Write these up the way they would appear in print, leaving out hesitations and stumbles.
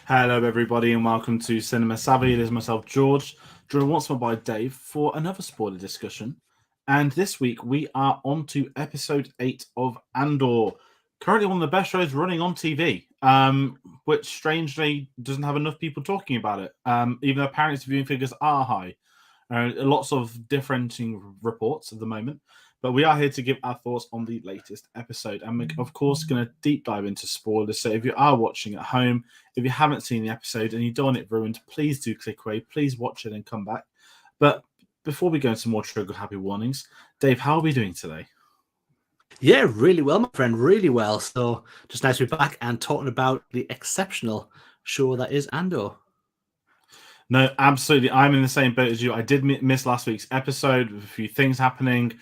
Hello, everybody, and welcome to Cinema Savvy. It is myself, George, joined once more by Dave for another spoiler discussion. And this week we are on to episode 8 of Andor, currently one of the best shows running on TV, which strangely doesn't have enough people talking about it, even though apparently its viewing figures are high. Lots of differing reports at the moment. But we are here to give our thoughts on the latest episode. And we're, of course, going to deep dive into spoilers. So if you are watching at home, if you haven't seen the episode and you don't want it ruined, please do click away. Please watch it and come back. But before we go into more trigger happy warnings, Dave, how are we doing today? Yeah, really well, my friend, really well. So just nice to be back and talking about the exceptional show that is Andor. No, absolutely. I'm in the same boat as you. I did miss last week's episode with a few things happening.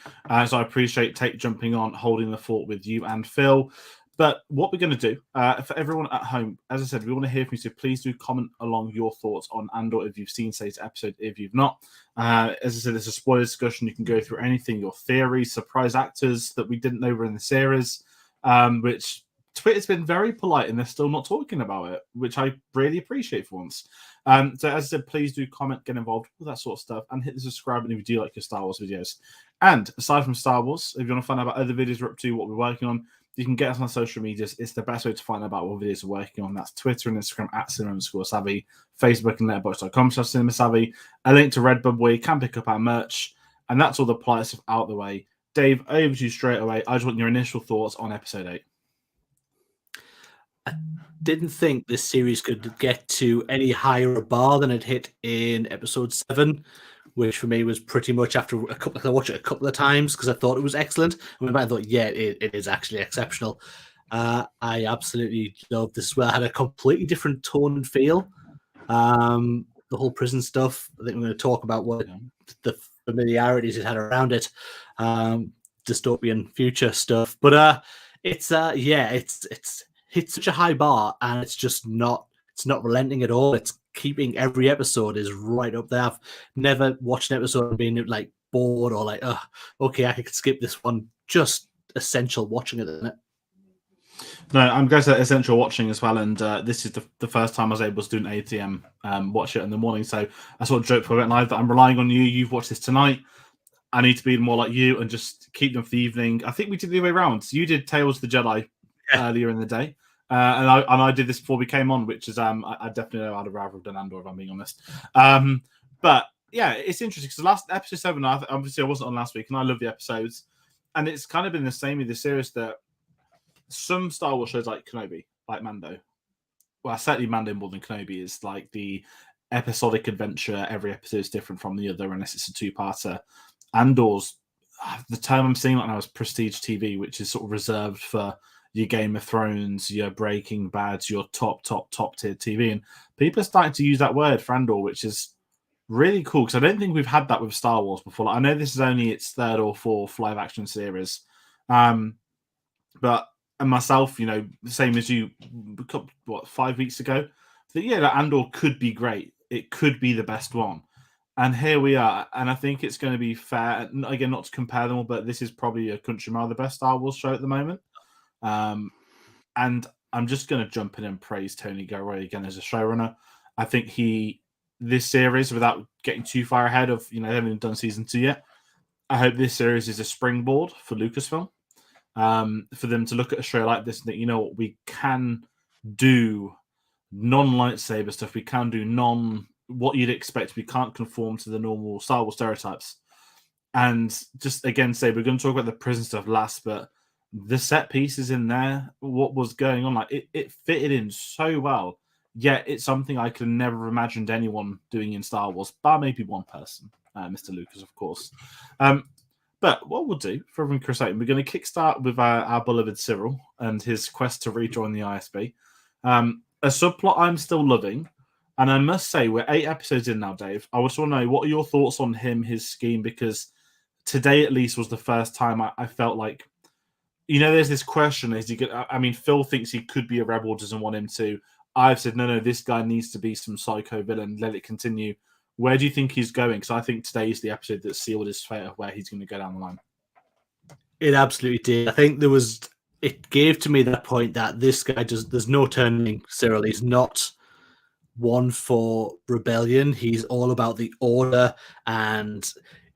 So I appreciate Tate jumping on, holding the fort with you and Phil. But what we're going to do, for everyone at home, as I said, we want to hear from you. So please do comment along your thoughts on Andor if you've seen today's episode, if you've not. As I said, it's a spoiler discussion. You can go through anything, your theories, surprise actors that we didn't know were in the series, which Twitter's been very polite and they're still not talking about it, which I really appreciate for once. So as I said, please do comment, get involved with that sort of stuff, and hit the subscribe button if you do like your Star Wars videos. And aside from Star Wars, if you want to find out about other videos we're up to, what we're working on, you can get us on social medias. It's the best way to find out about what videos we're working on. That's Twitter and Instagram at cinema_savvy, Facebook and letterboxd.com/cinemasavvy, a link to Redbubble where you can pick up our merch. And that's all the polite stuff out the way. Dave, over to you straight away. I just want your initial thoughts on episode 8. I didn't think this series could get to any higher a bar than it hit in episode 7, which for me was pretty much after I watched it a couple of times because I thought it was excellent. And I thought, yeah, it is actually exceptional. I absolutely loved this as well. It had a completely different tone and feel. The whole prison stuff. I think we're going to talk about what the familiarities it had around it, dystopian future stuff. But it's hit such a high bar, and it's not relenting at all. It's keeping every episode is right up there. I've never watched an episode and been like bored or like, okay, I could skip this one. Just essential watching it, isn't it? No, I'm going to essential watching as well, and this is the first time I was able to do an ATM watch it in the morning. So I sort of joked for it live that I'm relying on you. You've watched this tonight. I need to be more like you and just keep them for the evening. I think we did the other way around. So you did Tales of the Jedi earlier in the day. And I did this before we came on, which is I definitely know I'd have rather have done Andor if I'm being honest. But yeah, it's interesting because the last episode 7, obviously I wasn't on last week, and I love the episodes, and it's kind of been the same with the series that some Star Wars shows like Kenobi, like Mando, well certainly Mando more than Kenobi is like the episodic adventure. Every episode is different from the other unless it's a 2-parter. Andor's the term I'm seeing right now is prestige TV, which is sort of reserved for your Game of Thrones, your Breaking Bad, your top tier TV. And people are starting to use that word for Andor, which is really cool because I don't think we've had that with Star Wars before. Like, I know this is only its 3rd or 4th live action series. But and myself, the same as you, 5 weeks ago, that that Andor could be great. It could be the best one. And here we are. And I think it's going to be fair. Again, not to compare them all, but this is probably a country mile the best Star Wars show at the moment. And I'm just going to jump in and praise Tony Gilroy again as a showrunner. I think this series, without getting too far ahead of, they haven't done season 2 yet, I hope this series is a springboard for Lucasfilm, for them to look at a show like this and think, we can do non-lightsaber stuff. We can do what you'd expect. We can't conform to the normal Star Wars stereotypes. And just, again, say we're going to talk about the prison stuff last, but the set pieces in there, what was going on, like it fitted in so well. Yet it's something I could never have imagined anyone doing in Star Wars, bar maybe one person, Mr. Lucas, of course. But what we'll do for everyone, Chris, we're going to kickstart with our beloved Cyril and his quest to rejoin the ISB. A subplot I'm still loving, and I must say we're 8 episodes in now, Dave. I just want to know, what are your thoughts on him, his scheme? Because today at least was the first time I felt like, there's this question: Phil thinks he could be a rebel, doesn't want him to. I've said no. This guy needs to be some psycho villain. Let it continue. Where do you think he's going? Because I think today is the episode that sealed his fate of where he's going to go down the line. It absolutely did. I think it gave to me that point that this guy there's no turning Cyril. He's not one for rebellion. He's all about the order, and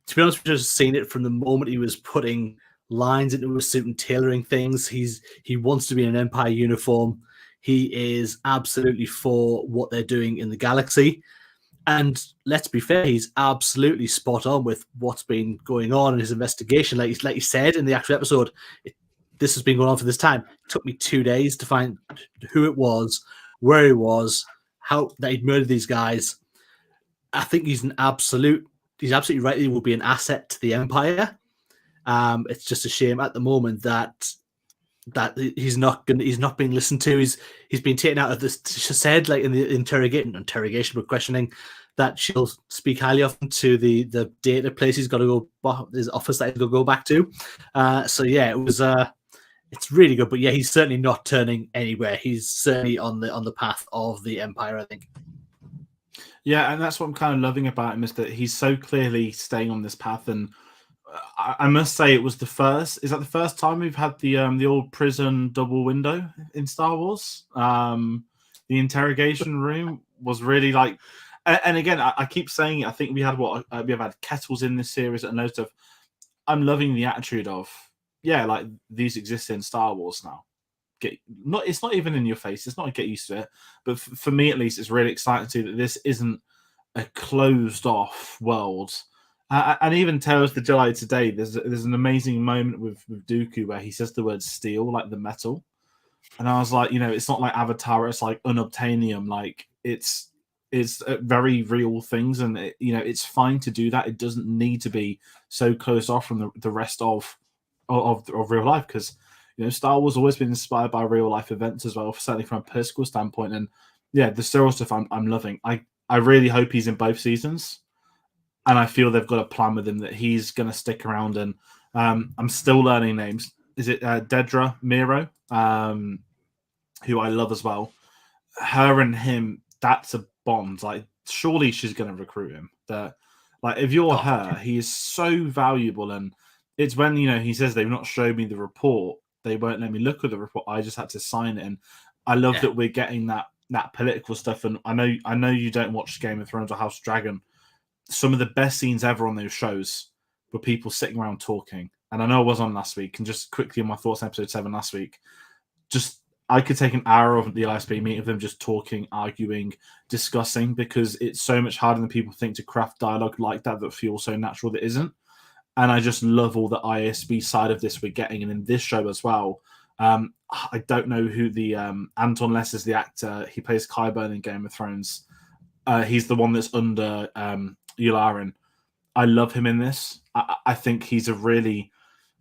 to be honest, we've just seen it from the moment he was putting lines into a suit and tailoring things. He wants to be in an Empire uniform. He is absolutely for what they're doing in the galaxy. And let's be fair, he's absolutely spot on with what's been going on in his investigation. Like you said in the actual episode, this has been going on for this time. It took me 2 days to find who it was, where he was, how that he'd murdered these guys. I think he's absolutely right. He will be an asset to the Empire. It's just a shame at the moment that he's not being listened to. He's been taken out of this. She said, like in the interrogation, but questioning, that she'll speak highly of him to the data place he's got to go, his office that he's got to go back to. So yeah, it was it's really good. But yeah, he's certainly not turning anywhere. He's certainly on the path of the Empire, I think. Yeah, and that's what I'm kind of loving about him, is that he's so clearly staying on this path. And I must say, it was the first. Is that the first time we've had the old prison double window in Star Wars? The interrogation room was really like, and again, I keep saying it. I think we have had kettles in this series and loads of. I'm loving the attitude of, yeah, like these exist in Star Wars now. It's not even in your face. It's not get used to it. But for me, at least, it's really exciting to see that this isn't a closed off world. And even tells the Jedi today, there's an amazing moment with Dooku where he says the word steel, like the metal. And I was like, it's not like Avatar, it's like unobtainium. Like it's very real things, and it's fine to do that. It doesn't need to be so closed off from the rest of real life, because Star Wars has always been inspired by real life events as well, certainly from a political standpoint. And yeah, the Star Wars stuff I'm loving. I really hope he's in both seasons. And I feel they've got a plan with him that he's going to stick around. And I'm still learning names. Is it Dedra Miro, who I love as well? Her and him, that's a bond. Like, surely she's going to recruit him. Like, if you're her, he is so valuable. And it's when, he says they've not showed me the report. They won't let me look at the report. I just had to sign it. And I love that we're getting that political stuff. And I know you don't watch Game of Thrones or House of Dragon. Some of the best scenes ever on those shows were people sitting around talking. And I know I was on last week, and just quickly on my thoughts on episode 7 last week, I could take an hour of the ISB meeting of them just talking, arguing, discussing, because it's so much harder than people think to craft dialogue like that feels so natural that isn't. And I just love all the ISB side of this we're getting. And in this show as well, I don't know who the Anton Less is the actor. He plays Qyburn in Game of Thrones. He's the one that's under Yularen. I love him in this. I think he's a really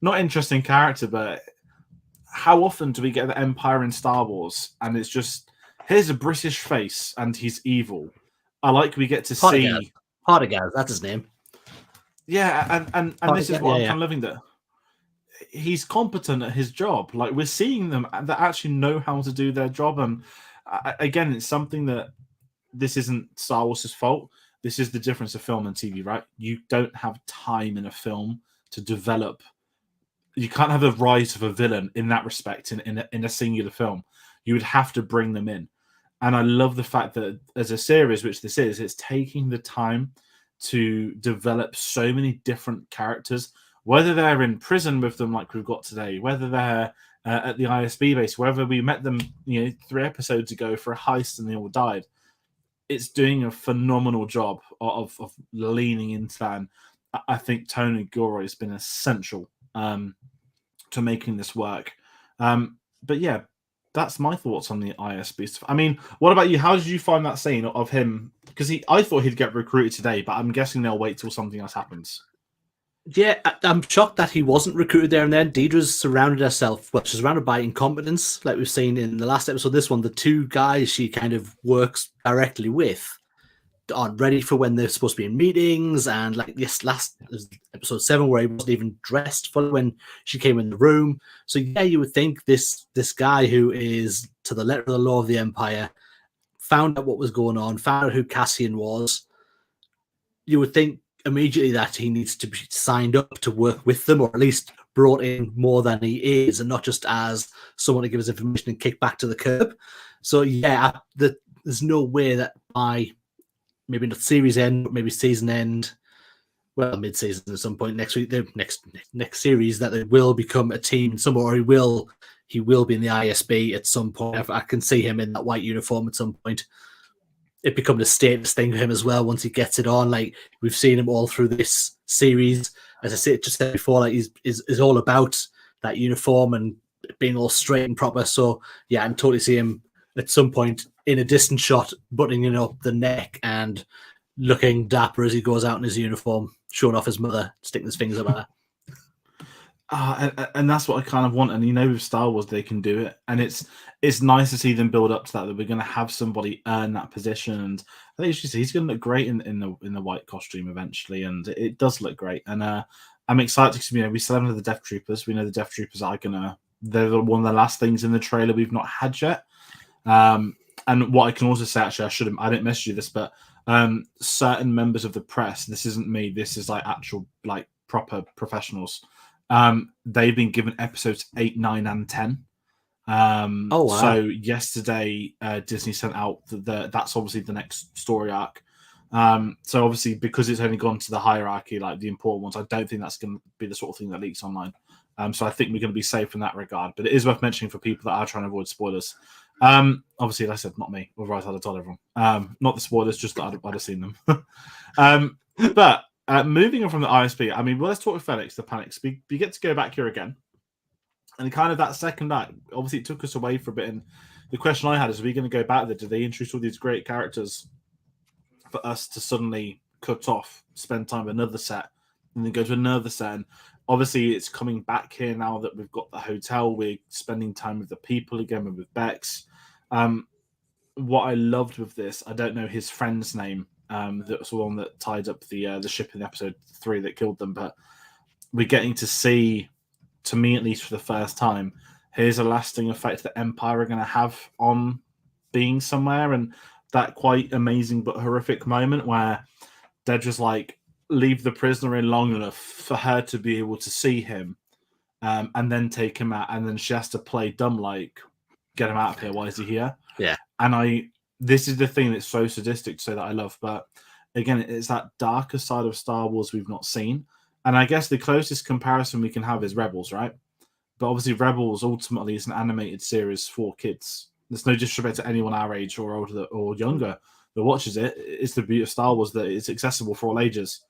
not interesting character, but how often do we get the Empire in Star Wars? And it's just, here's a British face and he's evil. I like we get to see Partagaz, that's his name. Yeah, and this is what I'm kind of loving, that he's competent at his job. Like, we're seeing them that actually know how to do their job. And again, it's something that this isn't Star Wars' fault. This is the difference of film and TV, right? You don't have time in a film to develop. You can't have a rise of a villain in that respect in a singular film. You would have to bring them in. And I love the fact that as a series, which this is, it's taking the time to develop so many different characters, whether they're in prison with them like we've got today, whether they're at the ISB base, whether we met them 3 episodes ago for a heist and they all died. It's doing a phenomenal job of leaning into that. And I think Tony Gilroy has been essential to making this work. But yeah, that's my thoughts on the ISB stuff. I mean, what about you? How did you find that scene of him? Because I thought he'd get recruited today, but I'm guessing they'll wait till something else happens. Yeah, I'm shocked that he wasn't recruited there and then. Deidre's surrounded herself, well, she's surrounded by incompetence, like we've seen in the last episode. This one, the 2 guys she kind of works directly with aren't ready for when they're supposed to be in meetings. And like this last episode 7, where he wasn't even dressed fully when she came in the room. So yeah, you would think this guy who is to the letter of the law of the Empire found out what was going on, found out who Cassian was. You would think immediately that he needs to be signed up to work with them, or at least brought in more than he is, and not just as someone to give us information and kick back to the curb. So yeah, there's no way that by maybe not series end, but maybe season end, well, mid-season at some point next week, the next series, that they will become a team somewhere, or he will be in the ISB at some point. I can see him in that white uniform at some point. It becomes a status thing for him as well once he gets it on. Like, we've seen him all through this series. As I said before, like, he's all about that uniform and being all straight and proper. So yeah, I can totally see him at some point in a distant shot buttoning up the neck and looking dapper as he goes out in his uniform, showing off his mother, sticking his fingers up at her. And that's what I kind of want. And with Star Wars, they can do it, and it's nice to see them build up to that we're going to have somebody earn that position. And I think he's going to look great in the white costume eventually, and it does look great. And I'm excited because we still have the Death Troopers. We know the Death Troopers are they're one of the last things in the trailer we've not had yet. And what I can also say, actually, I didn't message you this, but certain members of the press, this isn't me, this is like actual like proper professionals. They've been given episodes 8, 9, and 10. Oh, wow. So yesterday, Disney sent out that's obviously the next story arc. So obviously, because it's only gone to the hierarchy, like the important ones, I don't think that's going to be the sort of thing that leaks online. So I think we're going to be safe in that regard. But it is worth mentioning for people that are trying to avoid spoilers. Obviously, like I said, not me. Otherwise, I'd have told everyone. Not the spoilers, just that I'd have seen them. But moving on from the ISP, let's talk with Felix, the Panics. We get to go back here again. And kind of that second act, obviously, it took us away for a bit. And the question I had is, are we going to go back there? Do they introduce all these great characters for us to suddenly cut off, spend time with another set, and then go to another set? And obviously, it's coming back here now that we've got the hotel. We're spending time with the people again, with Bex. What I loved with this, I don't know his friend's name. That was the one that tied up the ship in episode 3 that killed them. But we're getting to see, to me at least for the first time, here's a lasting effect that Empire are going to have on being somewhere. And that quite amazing but horrific moment where Dedra's like, leave the prisoner in long enough for her to be able to see him, and then take him out, and then she has to play dumb, like, get him out of here, why is he here? Yeah. And this is the thing that's so sadistic to say that I love, but again, it's that darker side of Star Wars we've not seen. And I guess the closest comparison we can have is Rebels, right? But obviously Rebels ultimately is an animated series for kids. There's no disrespect to anyone our age or older or younger that watches it. It's the beauty of Star Wars that it's accessible for all ages.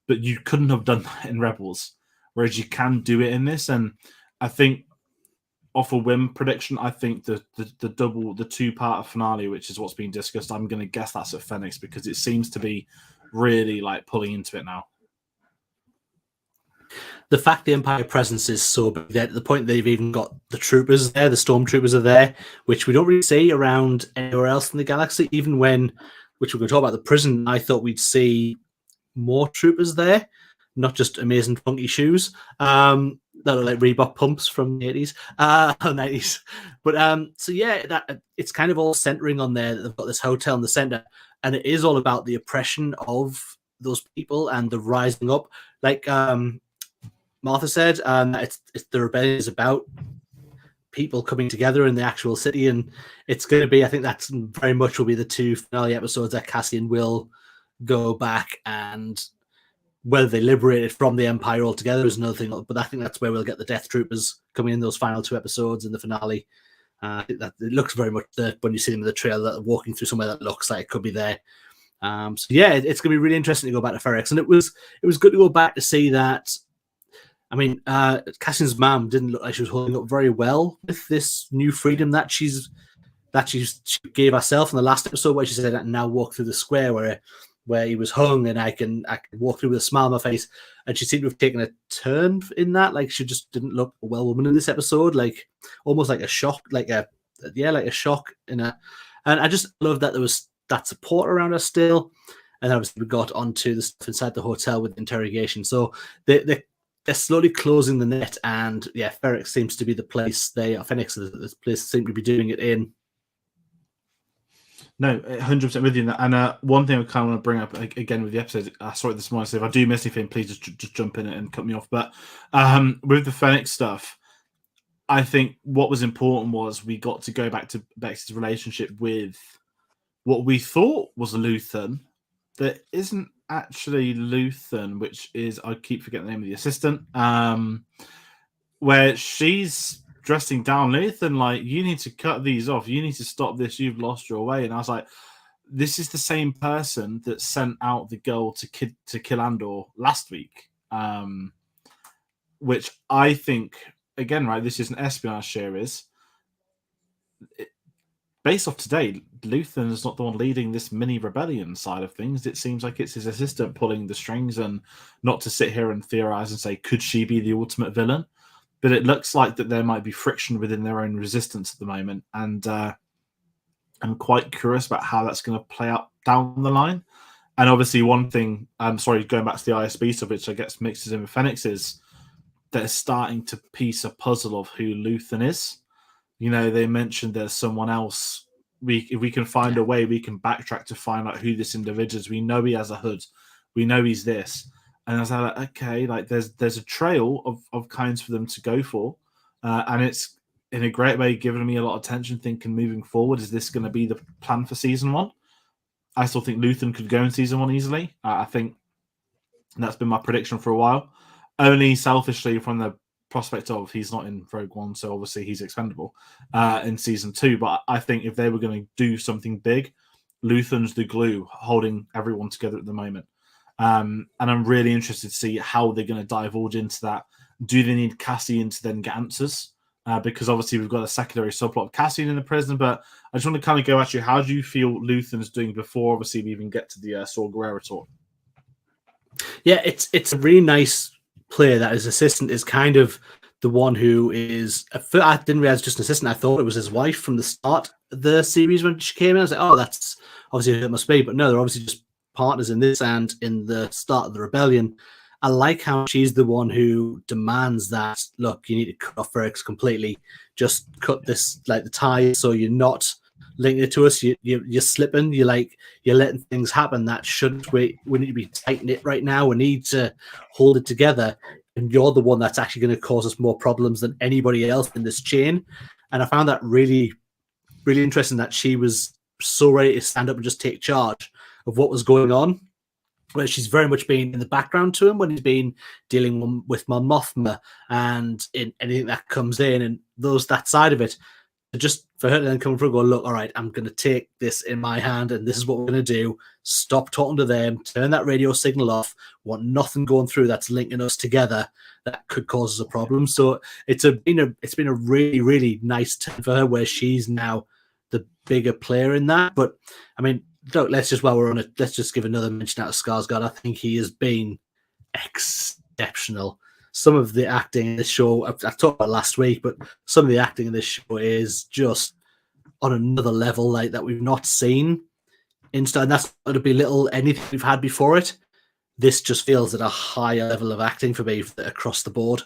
But you couldn't have done that in Rebels, whereas you can do it in this. And I think, off a whim prediction, I think the 2-part finale, which is what's being discussed, I'm going to guess that's at Phoenix, because it seems to be really like pulling into it now. The fact the Empire presence is so big that at the point they've even got the troopers there, the stormtroopers are there, which we don't really see around anywhere else in the galaxy. Even when, which we're going to talk about the prison, I thought we'd see more troopers there, not just amazing funky shoes that are like Reebok pumps from the 80s, 90s. But so yeah, that it's kind of all centering on there. They've got this hotel in the center, and it is all about the oppression of those people and the rising up. Like Martha said, it's the rebellion is about people coming together in the actual city, and it's going to be, I think that's very much will be the 2 finale episodes that Cassian will go back, and whether they liberate it from the Empire altogether is another thing. But I think that's where we'll get the Death Troopers coming in those final 2 episodes in the finale. I think that it looks very much when you see them in the trailer, that walking through somewhere that looks like it could be there. So yeah, it's going to be really interesting to go back to Ferrex, and it was good to go back to see that. I mean, Cassian's mom didn't look like she was holding up very well with this new freedom that she gave herself in the last episode, where she said, "I can now walk through the square where he was hung, and I can walk through with a smile on my face." And she seemed to have taken a turn in that. Like, she just didn't look a well woman in this episode, like almost like a shock, like a shock in a. And I just love that there was that support around her still. And obviously we got onto the stuff inside the hotel with the interrogation. So they're slowly closing the net, and yeah, Ferrex seems to be the place Phoenix, this place seem to be doing it in. No, 100% with you. And one thing I kind of want to bring up again with the episode, I saw it this morning, so if I do miss anything, please just jump in and cut me off. But with the Phoenix stuff, I think what was important was we got to go back to Bex's relationship with what we thought was Luthen that isn't actually Luthen, which is, I keep forgetting the name of the assistant, where she's dressing down Luthen like, you need to cut these off, you need to stop this, you've lost your way. And I was like, this is the same person that sent out the girl to kill Andor last week, which I think, again, right, this is an espionage series. Based off today, Luthen is not the one leading this mini rebellion side of things. It seems like it's his assistant pulling the strings, and not to sit here and theorize and say, could she be the ultimate villain? But it looks like that there might be friction within their own resistance at the moment. And I'm quite curious about how that's going to play out down the line. And obviously one thing, going back to the ISB stuff, which I guess mixes in with Fenix, is they're starting to piece a puzzle of who Luthen is. You know, they mentioned there's someone else. If we can find a way, we can backtrack to find out who this individual is. We know he has a hood. We know he's this. And I was like, okay, like there's a trail of kinds for them to go for. And it's in a great way given me a lot of tension thinking moving forward, is this going to be the plan for season 1? I still think Luthen could go in season 1 easily. I think that's been my prediction for a while. Only selfishly from the prospect of he's not in Rogue One, so obviously he's expendable in season 2. But I think if they were going to do something big, Luthen's the glue holding everyone together at the moment. And I'm really interested to see how they're going to divulge into that. Do they need Cassian to then get answers? Because obviously we've got a secondary subplot of Cassian in the prison. But I just want to kind of go at you. How do you feel Luthen's doing before obviously we even get to the Saw Gerrera talk? Yeah, it's a really nice player that his assistant is kind of the one who is. I didn't realize just an assistant. I thought it was his wife from the start of the series when she came in. I was like, oh, that's obviously who it must be. But no, they're obviously just partners in this and in the start of the rebellion. I like how she's the one who demands that, look, you need to cut off Ferrex completely. Just cut this, like the ties, so you're not linking it to us. You're slipping. You're letting things happen that shouldn't. We need to be tight knit right now. We need to hold it together. And you're the one that's actually going to cause us more problems than anybody else in this chain. And I found that really, really interesting that she was so ready to stand up and just take charge of what was going on. Where she's very much been in the background to him when he's been dealing with Mon Mothma and in anything that comes in and that side of it. Just for her to then come through and go, look, all right, I'm going to take this in my hand and this is what we're going to do. Stop talking to them. Turn that radio signal off. Want nothing going through that's linking us together that could cause us a problem. So it's been a really, really nice turn for her where she's now the bigger player in that. But, I mean, look, let's just give another mention out of Skarsgård. I think he has been exceptional. Some of the acting in this show, I talked about last week, but some of the acting in this show is just on another level, like that we've not seen. And that's going to belittle anything we've had before it. This just feels at a higher level of acting for me across the board.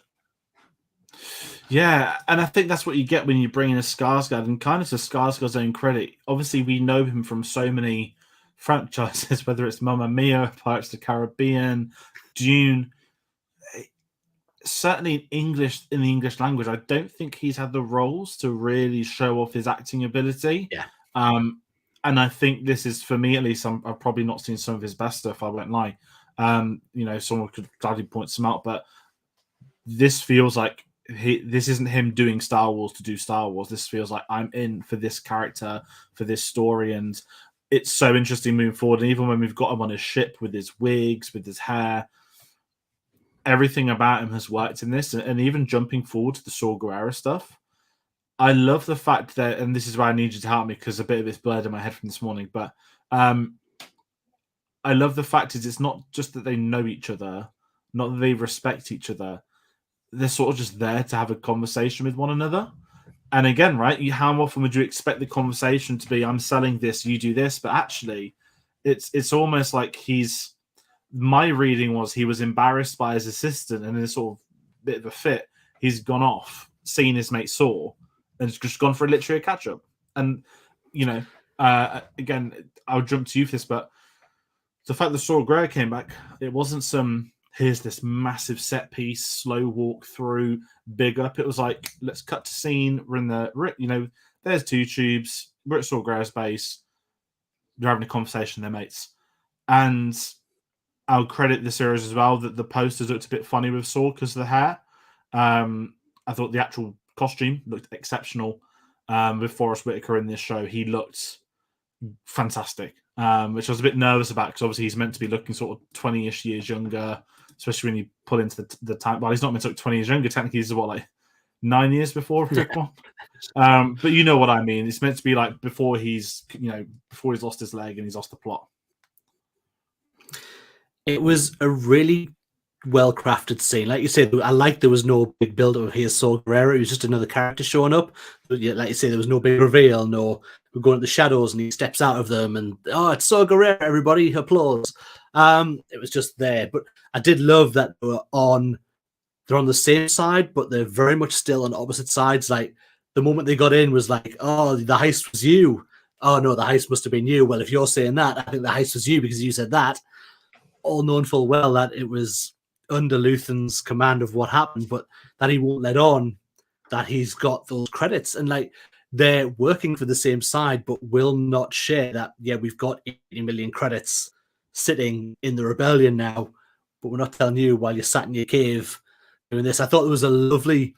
Yeah, and I think that's what you get when you bring in a Skarsgård, and kind of to Skarsgård's own credit. Obviously, we know him from so many franchises, whether it's Mamma Mia, Pirates of the Caribbean, Dune. Certainly in the English language, I don't think he's had the roles to really show off his acting ability. Yeah. And I think this is, for me at least, I've probably not seen some of his best stuff, I won't lie. Someone could gladly point some out, but this feels like this isn't him doing Star Wars to do Star Wars. This feels like I'm in for this character, for this story, and it's so interesting moving forward. And even when we've got him on his ship with his wigs, with his hair, everything about him has worked in this. And even jumping forward to the Saw Gerrera stuff, I love the fact that, and this is why I need you to help me because a bit of it's blurred in my head from this morning, but I love the fact is it's not just that they know each other, not that they respect each other. They're sort of just there to have a conversation with one another. And again, right, how often would you expect the conversation to be, I'm selling this, you do this? But actually, it's almost like my reading was he was embarrassed by his assistant and in a sort of bit of a fit, he's gone off, seen his mate Saw, and just gone for literally a catch-up. And, again, I'll jump to you for this, but the fact that Saw Gerrera came back, it wasn't here's this massive set piece, slow walk through, big up. It was like, let's cut to scene. We're in there's two tubes. We're at Saw Gerrera's base. they're having a conversation, they're mates. And I'll credit the series as well that the posters looked a bit funny with Saw because of the hair. I thought the actual costume looked exceptional. With Forrest Whitaker in this show, he looked fantastic, which I was a bit nervous about because obviously he's meant to be looking sort of 20-ish years younger, especially when you pull into the time. Well, he's not meant to look 20 years younger. Technically, he's what, like 9 years before Rick One. But you know what I mean. It's meant to be like before he's lost his leg and he's lost the plot. It was a really well-crafted scene. Like you said, I like there was no big build-up of here's Saw Gerrera. It was just another character showing up. But yeah, like you say, there was no big reveal, no we're going to the shadows and he steps out of them and, oh, it's Saw Gerrera, everybody, applause. It was just there. But I did love that they're on the same side, but they're very much still on opposite sides. Like, the moment they got in was like, oh, the heist was you. Oh, no, the heist must have been you. Well, if you're saying that, I think the heist was you because you said that. All known full well that it was under Luthen's command of what happened, but that he won't let on that he's got those credits. And like, they're working for the same side, but will not share that, yeah, we've got 80 million credits sitting in the rebellion now, but we're not telling you while you're sat in your cave doing this. I thought there was a lovely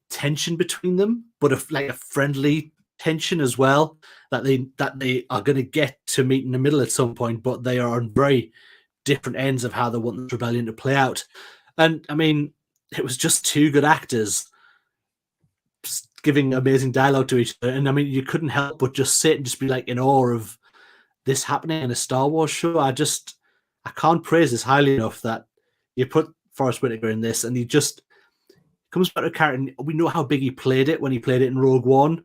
tension between them, but a friendly tension as well, that they are going to get to meet in the middle at some point, but they are on very different ends of how they want the rebellion to play out. And I mean, it was just two good actors giving amazing dialogue to each other. And I mean, you couldn't help but just sit and just be like in awe of this happening in a Star Wars show. I can't praise this highly enough that you put Forrest Whitaker in this and he just comes back to a character. And we know how big he played it when he played it in Rogue One.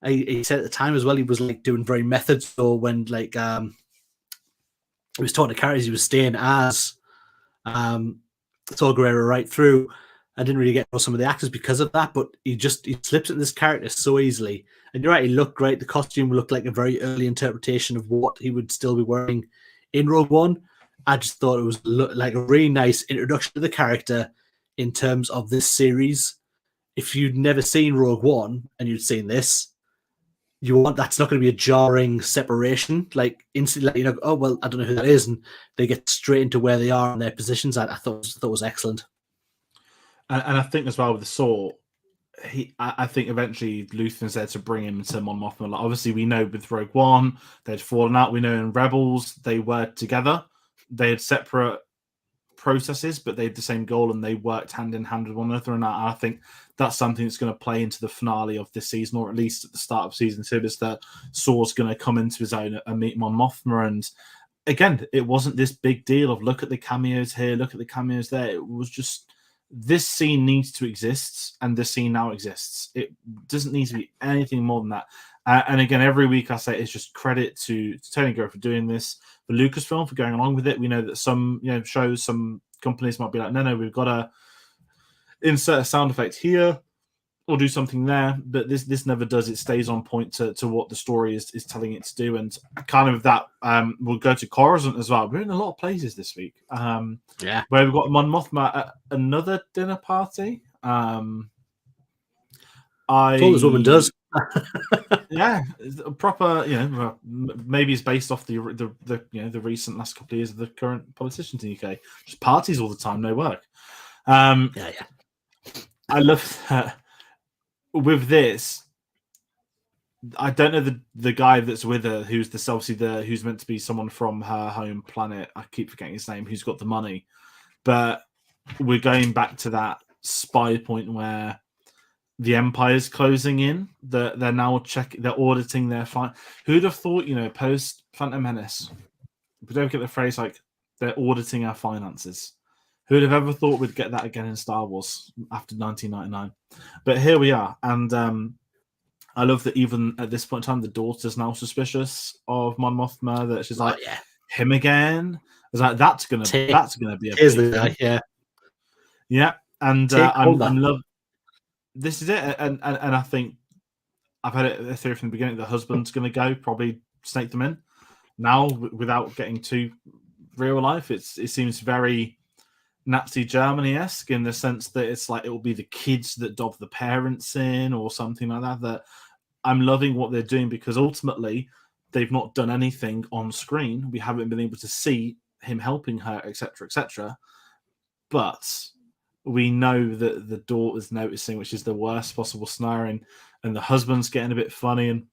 He said at the time as well, he was like doing very methods. So when like, he was talking to characters, he was staying as Saw Gerrera right through. I didn't really get to know some of the actors because of that, but he slips into this character so easily. And you're right, he looked great. The costume looked like a very early interpretation of what he would still be wearing in Rogue One. I just thought it was like a really nice introduction to the character in terms of this series. If you'd never seen Rogue One and you'd seen this, that's not going to be a jarring separation. Like instantly, oh well, I don't know who that is, and they get straight into where they are in their positions. I thought was excellent. And I think as well with the Saw, I think eventually Luthen's there to bring him to Mon Mothma. Like, obviously, we know with Rogue One they'd fallen out. We know in Rebels they were together. They had separate processes, but they had the same goal and they worked hand in hand with one another. And I think that's something that's going to play into the finale of this season, or at least at the start of season 2, is that Saw's going to come into his own and meet Mon Mothma. And again, it wasn't this big deal of look at the cameos here, look at the cameos there. It was just, this scene needs to exist, and this scene now exists. It doesn't need to be anything more than that. And again, every week I say it's just credit to Tony Gilroy for doing this, for Lucasfilm for going along with it. We know that some shows, some companies might be like, no, we've got to insert a sound effect here or do something there, but this never does. It stays on point to what the story is telling it to do. And kind of that, we'll go to Coruscant as well. We're in a lot of places this week. Yeah, where we've got Mon Mothma at another dinner party. all this woman does. Yeah, proper. Maybe it's based off the recent last couple of years of the current politicians in the UK. Just parties all the time, no work. Yeah. I love that. With this, I don't know the guy that's with her, who's who's meant to be someone from her home planet. I keep forgetting his name. Who's got the money? But we're going back to that spy point where the Empire's closing in. They're now they're auditing their fine. Who'd have thought? Post Phantom Menace, we don't get the phrase like they're auditing our finances. Who'd have ever thought we'd get that again in Star Wars after 1999? But here we are. And I love that even at this point in time, the daughter's now suspicious of Mon Mothma, that she's like, him again? It's like, that's gonna be a big the guy, thing. Yeah. And I'm love. This is it. And I think I've had it a theory from the beginning, the husband's going to go, probably snake them in. Now, without getting too real life, it seems very Nazi Germany-esque in the sense that it's like it will be the kids that dob the parents in or something like that. That I'm loving what they're doing, because ultimately they've not done anything on screen. We haven't been able to see him helping her, etc., etc. But we know that the daughter's noticing, which is the worst possible scenario, and the husband's getting a bit funny. And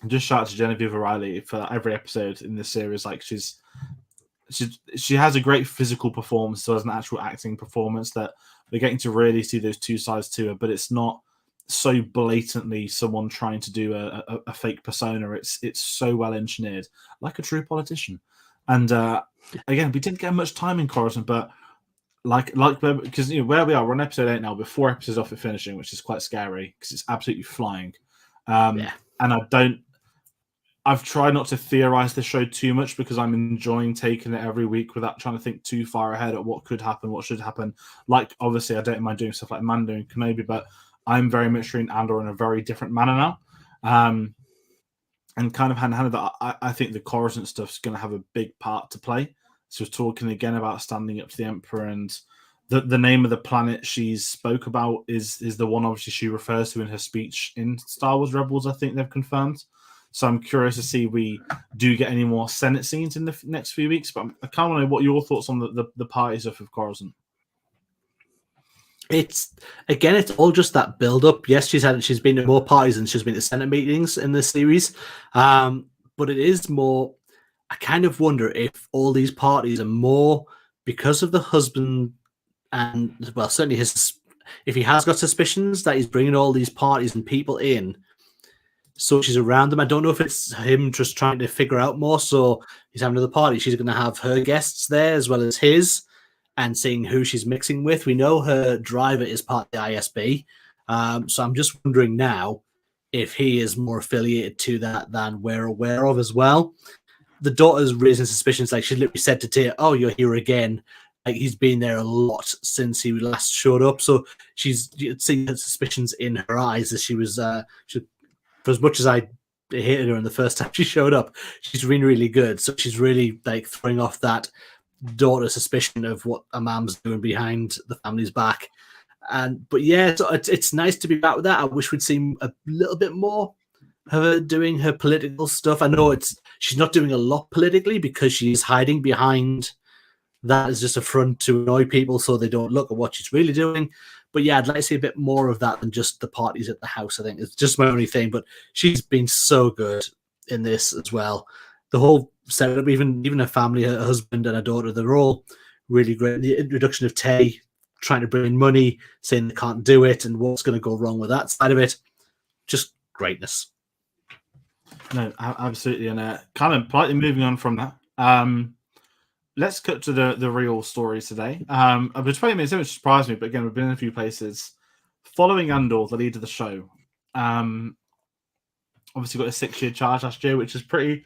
just shout out to Genevieve O'Reilly for every episode in this series. Like she has a great physical performance, so as an actual acting performance, that we're getting to really see those two sides to her. But it's not so blatantly someone trying to do a fake persona. It's so well engineered, like a true politician. And again, we didn't get much time in Coruscant, but like because where we are, we're on episode 8 now. We're 4 episodes off of finishing, which is quite scary because it's absolutely flying. And I've tried not to theorize the show too much because I'm enjoying taking it every week without trying to think too far ahead at what could happen, what should happen. Like, obviously, I don't mind doing stuff like Mando and Kenobi, but I'm very much treating Andor in a very different manner now. And kind of hand in hand with that, I think the Coruscant stuff is going to have a big part to play. So we're talking again about standing up to the Emperor, and the name of the planet she spoke about is the one obviously she refers to in her speech in Star Wars Rebels, I think they've confirmed. So I'm curious to see if we do get any more Senate scenes in the next few weeks. But I kind of want to know what your thoughts on the party stuff of Coruscant. It's all just that build up. Yes, she's been to more parties than she's been to Senate meetings in this series. But it is more, I kind of wonder if all these parties are more because of the husband, and well, certainly if he has got suspicions that he's bringing all these parties and people in, so she's around them. I don't know if it's him just trying to figure out more. So he's having another party. She's going to have her guests there as well as his, and seeing who she's mixing with. We know her driver is part of the ISB. So I'm just wondering now if he is more affiliated to that than we're aware of as well. The daughter's raising suspicions. Like, she literally said to Tia, "Oh, you're here again." Like, he's been there a lot since he last showed up. So she's seeing suspicions in her eyes as she was, for as much as I hated her in the first time she showed up, she's really, really good. So she's really like throwing off that daughter suspicion of what a mom's doing behind the family's back. But yeah, so it's nice to be back with that. I wish we'd seen a little bit more of her doing her political stuff. I know she's not doing a lot politically because she's hiding behind that as just a front to annoy people so they don't look at what she's really doing. But yeah, I'd like to see a bit more of that than just the parties at the house. I think it's just my only thing. But she's been so good in this as well. The whole setup, even her family, her husband and her daughter, they're all really great. The introduction of Tay trying to bring in money, saying they can't do it, and what's going to go wrong with that side of it. Just greatness. No, absolutely. And kind of politely moving on from that, let's cut to the real story today. I've been 20 minutes, it surprised me, but again, we've been in a few places. Following Andor, the lead of the show, obviously got a 6-year charge last year, which is pretty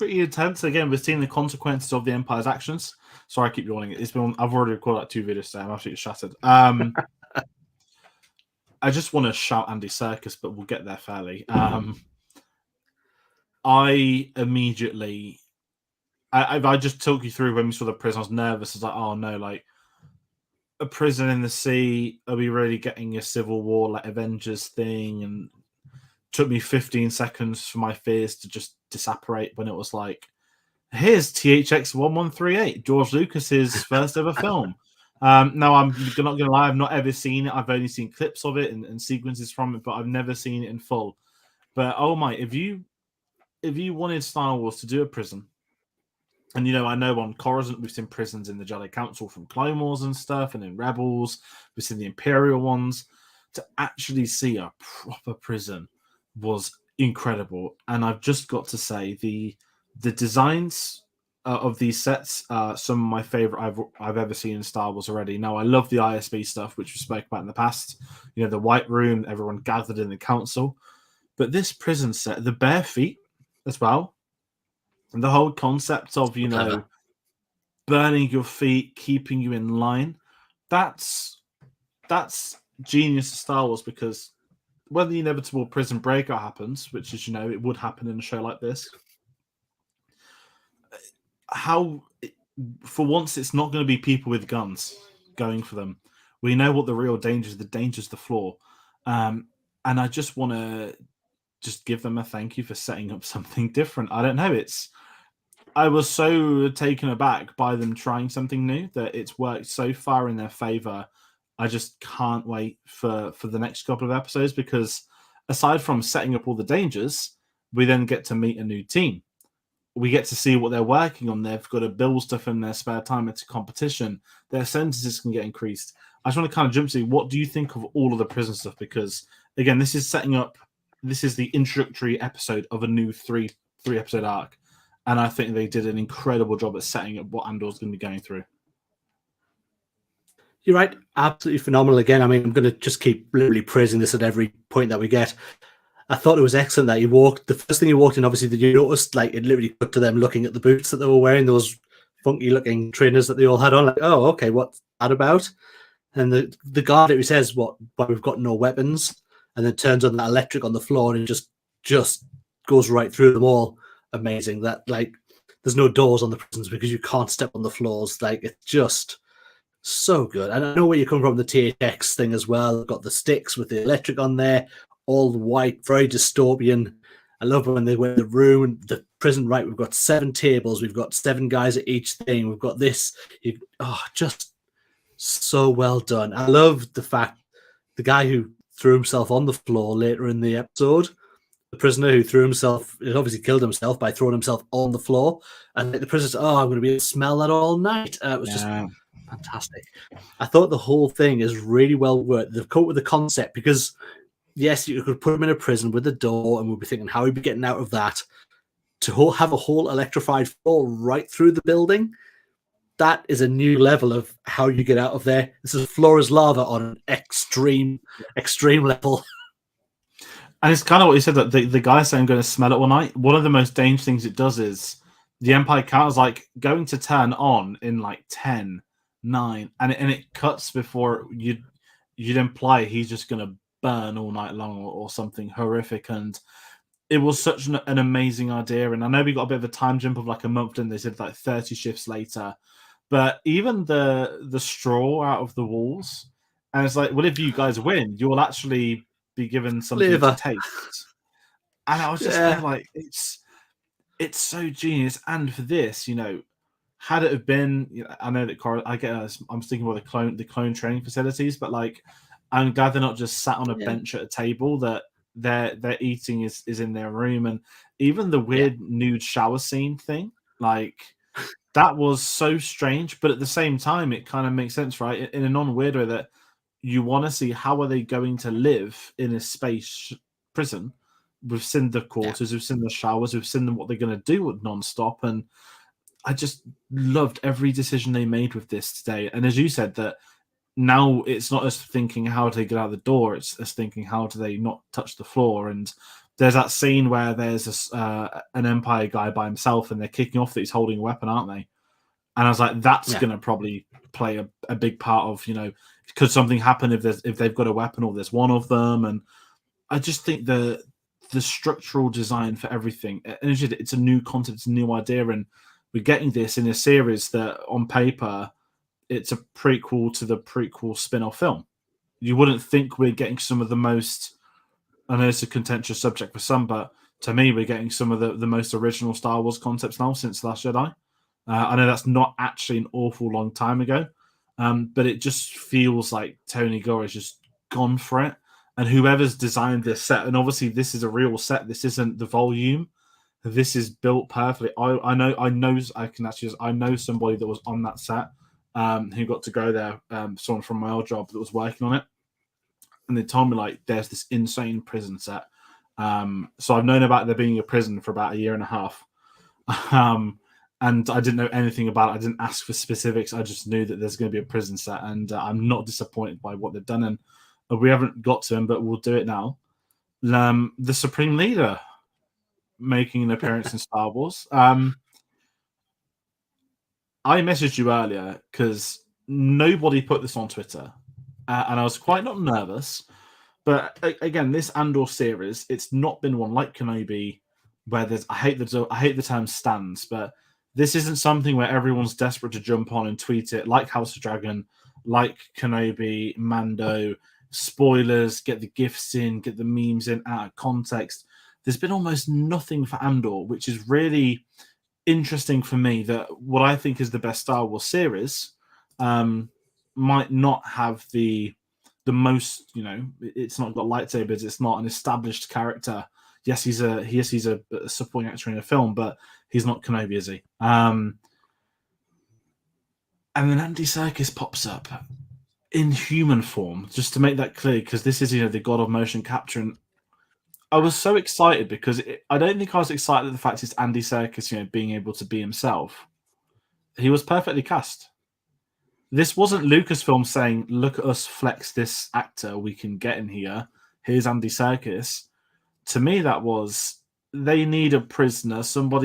intense. Again, we're seeing the consequences of the Empire's actions. Sorry, I keep yawning. I've already recorded like 2 videos today. I'm absolutely shattered. I just want to shout Andy Serkis, but we'll get there fairly. I immediately, I just took you through when we saw the prison. I was nervous. I was like, oh no, like a prison in the sea. Are we really getting a civil war like Avengers thing? And took me 15 seconds for my fears to just disapparate when it was like, here's THX 1138, George Lucas's first ever film. Now, I'm not going to lie, I've not ever seen it. I've only seen clips of it and sequences from it, but I've never seen it in full. But oh my, if you wanted Star Wars to do a prison, and I know on Coruscant we've seen prisons in the Jedi Council from Clone Wars and stuff, and in Rebels we've seen the Imperial ones. To actually see a proper prison was incredible. And I've just got to say the designs of these sets are some of my favorite I've ever seen in Star Wars already. Now, I love the ISB stuff, which we spoke about in the past. The White Room, everyone gathered in the council. But this prison set, the bare feet as well, and the whole concept of, burning your feet, keeping you in line, that's genius of Star Wars, because when the inevitable prison breakout happens, which is, it would happen in a show like this, for once, it's not going to be people with guns going for them. We know what the real danger is. The danger is the floor. And I just want to just give them a thank you for setting up something different. I don't know. I was so taken aback by them trying something new that it's worked so far in their favor. I just can't wait for the next couple of episodes, because aside from setting up all the dangers, we then get to meet a new team. We get to see what they're working on. They've got to build stuff in their spare time. It's a competition. Their sentences can get increased. I just want to kind of jump to what do you think of all of the prison stuff? Because again, this is the introductory episode of a new three episode arc. And I think they did an incredible job at setting up what Andor's going to be going through. You're right. Absolutely phenomenal. Again, I mean, I'm going to just keep literally praising this at every point that we get. I thought it was excellent that the first thing he walked in, obviously, that you noticed, like, it literally cut to them looking at the boots that they were wearing, those funky looking trainers that they all had on. Like, oh, okay, what's that about? And the guard literally says, well, we've got no weapons, and then turns on that electric on the floor and just goes right through them all. Amazing. That, like, there's no doors on the prisons because you can't step on the floors. Like, it's just so good. And I know where you come from, the THX thing as well. Got the sticks with the electric on there, all white, very dystopian. I love when they were in the room, the prison, right? We've got 7 tables, we've got 7 guys at each thing, we've got this. Just so well done. I love the fact the guy who threw himself on the floor later in the episode, the prisoner who obviously killed himself by throwing himself on the floor. And the prisoner said, I'm going to be able to smell that all night. It was just fantastic. I thought the whole thing is really well worked. They've come up with the concept because, yes, you could put him in a prison with a door and we'll be thinking, how are we getting out of that? To have a whole electrified floor right through the building, that is a new level of how you get out of there. This is floor is lava on an extreme level. And it's kind of what you said, that the guy saying I'm going to smell it all night. One of the most dangerous things it does is the Empire counter's like going to turn on in like 10, 9, and it cuts before you'd imply he's just going to burn all night long or something horrific. And it was such an amazing idea. And I know we got a bit of a time jump of like a month, and they said like 30 shifts later. But even the straw out of the walls, and it's like, well, if you guys win, you'll actually be given something to taste. And I was just there like, it's so genius. And for this, had it have been, I know that I'm thinking about the clone training facilities, but like, I'm glad they're not just sat on a bench at a table, that their eating is in their room. And even the weird nude shower scene thing, like, that was so strange, but at the same time, it kind of makes sense, right? In a non-weird way, that you want to see how are they going to live in a space prison. We've seen the quarters, we've seen the showers, we've seen what they're going to do with non-stop. And I just loved every decision they made with this today. And as you said, that now it's not us thinking how do they get out the door, it's us thinking how do they not touch the floor. And there's that scene where there's an Empire guy by himself and they're kicking off that he's holding a weapon, aren't they? And I was like, that's going to probably play a big part of, could something happen if they've got a weapon or there's one of them. And I just think the structural design for everything, and it's a new concept, it's a new idea, and we're getting this in a series that on paper it's a prequel to the prequel spin-off film. You wouldn't think we're getting some of the most, I know it's a contentious subject for some, but to me, we're getting some of the most original Star Wars concepts now since The Last Jedi. I know that's not actually an awful long time ago, but it just feels like Tony Gore has just gone for it. And whoever's designed this set, and obviously this is a real set, this isn't the volume. This is built perfectly. I know somebody that was on that set who got to go there, someone from my old job that was working on it. And they told me, like, there's this insane prison set. So I've known about there being a prison for about a year and a half. And I didn't know anything about it. I didn't ask for specifics. I just knew that there's going to be a prison set. And I'm not disappointed by what they've done. And we haven't got to him, but we'll do it now. The Supreme Leader making an appearance in Star Wars. I messaged you earlier because nobody put this on Twitter. And I was quite not nervous. But again, this Andor series, it's not been one like Kenobi where there's, I hate the term stands, but this isn't something where everyone's desperate to jump on and tweet it, like House of Dragon, like Kenobi, Mando, spoilers, get the gifs in, get the memes in out of context. there's been almost nothing for Andor, which is really interesting for me. That what I think is the best Star Wars series might not have the most, it's not got lightsabers, it's not an established character. Yes, he's a supporting actor in a film, but he's not Kenobi, is he? And then Andy Serkis pops up in human form, just to make that clear, because this is, the god of motion capture. And I was so excited because I don't think I was excited at the fact it's Andy Serkis, being able to be himself. He was perfectly cast. This wasn't Lucasfilm saying, look at us flex this actor we can get in here. Here's Andy Serkis. To me, that was, they need a prisoner, someone